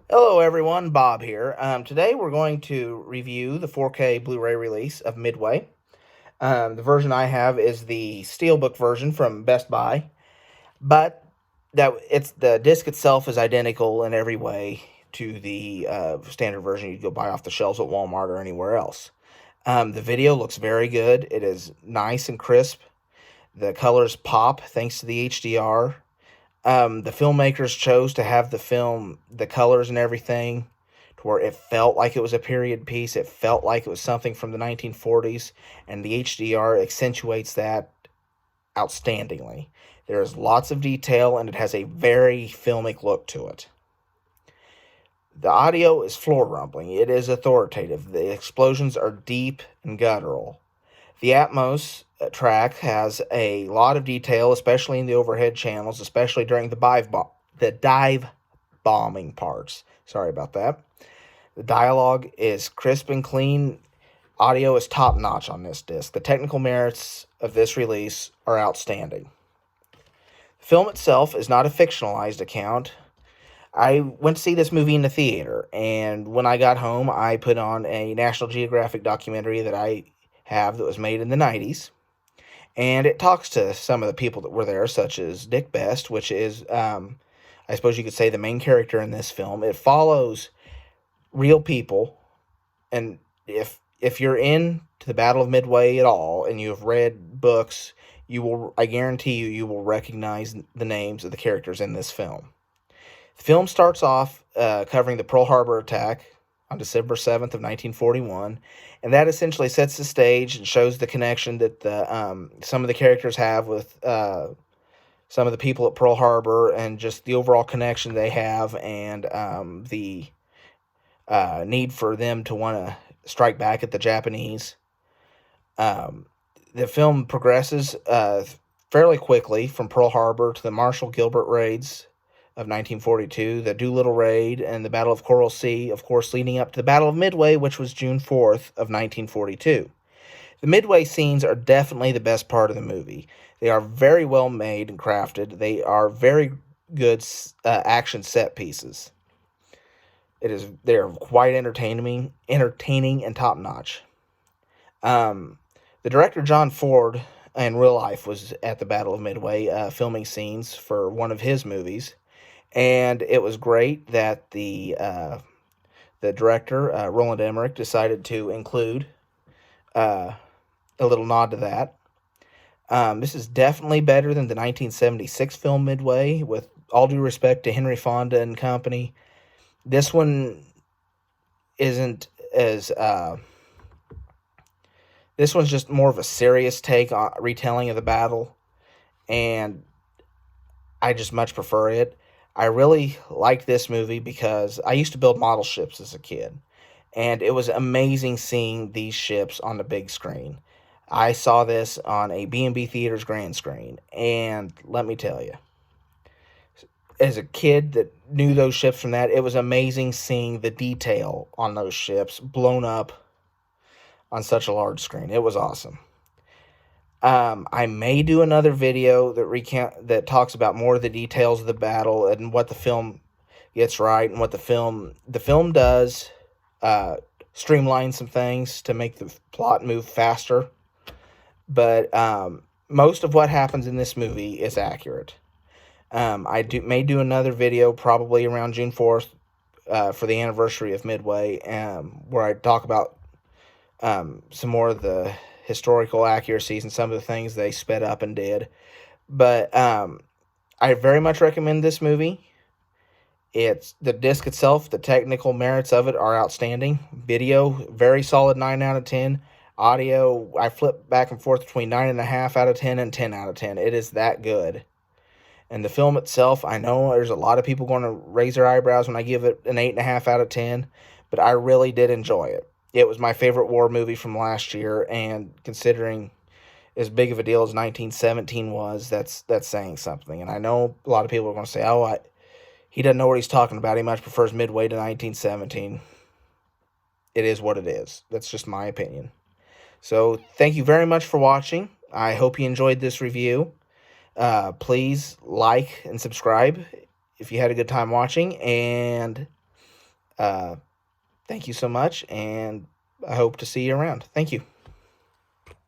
Hello everyone, Bob here. Today we're going to review the 4K Blu-ray release of Midway. The version I have is the Steelbook version from Best Buy, but the disc itself is identical in every way to the standard version you'd go buy off the shelves at Walmart or anywhere else. The video looks very good. It is nice and crisp. The colors pop thanks to the HDR. The filmmakers chose to have the colors and everything, to where it felt like it was a period piece. It felt like it was something from the 1940s, and the HDR accentuates that outstandingly. There is lots of detail, and it has a very filmic look to it. The audio is floor rumbling. It is authoritative. The explosions are deep and guttural. The Atmos track has a lot of detail, especially in the overhead channels, especially during the dive bombing parts. Sorry about that. The dialogue is crisp and clean. Audio is top-notch on this disc. The technical merits of this release are outstanding. The film itself is not a fictionalized account. I went to see this movie in the theater, and when I got home, I put on a National Geographic documentary that I have that was made in the 90s, and it talks to some of the people that were there, such as Dick Best, which is, I suppose you could say, the main character in this film. It follows real people, and if you're into the Battle of Midway at all, and you have read books, I guarantee you will recognize the names of the characters in this film. The film starts off covering the Pearl Harbor attack on December 7th of 1941, and that essentially sets the stage and shows the connection that some of the characters have with some of the people at Pearl Harbor, and just the overall connection they have, and the need for them to want to strike back at the Japanese. The film progresses fairly quickly from Pearl Harbor to the Marshall-Gilbert raids of 1942, the Doolittle Raid, and the Battle of Coral Sea, of course, leading up to the Battle of Midway, which was June 4th of 1942. The Midway scenes are definitely the best part of the movie. They are very well made and crafted. They are very good action set pieces. They are quite entertaining and top notch. The director John Ford, in real life, was at the Battle of Midway filming scenes for one of his movies. And it was great that the director, Roland Emmerich, decided to include a little nod to that. This is definitely better than the 1976 film Midway, with all due respect to Henry Fonda and company. This one isn't as... this one's just more of a serious take on retelling of the battle, and I just much prefer it. I really liked this movie because I used to build model ships as a kid, and it was amazing seeing these ships on the big screen. I saw this on a B&B Theater's grand screen, and let me tell you, as a kid that knew those ships from that, it was amazing seeing the detail on those ships blown up on such a large screen. It was awesome. I may do another video that talks about more of the details of the battle and what the film gets right, and what the film does streamline some things to make the plot move faster. But most of what happens in this movie is accurate. I may do another video probably around June 4th for the anniversary of Midway, where I talk about some more of the historical accuracies and some of the things they sped up and did. But I very much recommend this movie. It's the disc itself, the technical merits of it are outstanding. Video, very solid 9 out of 10. Audio, I flip back and forth between 9.5 out of 10 and 10 out of 10. It is that good. And the film itself, I know there's a lot of people going to raise their eyebrows when I give it an 8.5 out of 10, but I really did enjoy it. It was my favorite war movie from last year, and considering as big of a deal as 1917 was, that's saying something. And I know a lot of people are going to say, oh, he doesn't know what he's talking about. He much prefers Midway to 1917. It is what it is. That's just my opinion. So thank you very much for watching. I hope you enjoyed this review. Please like and subscribe if you had a good time watching, and Thank you so much, and I hope to see you around. Thank you.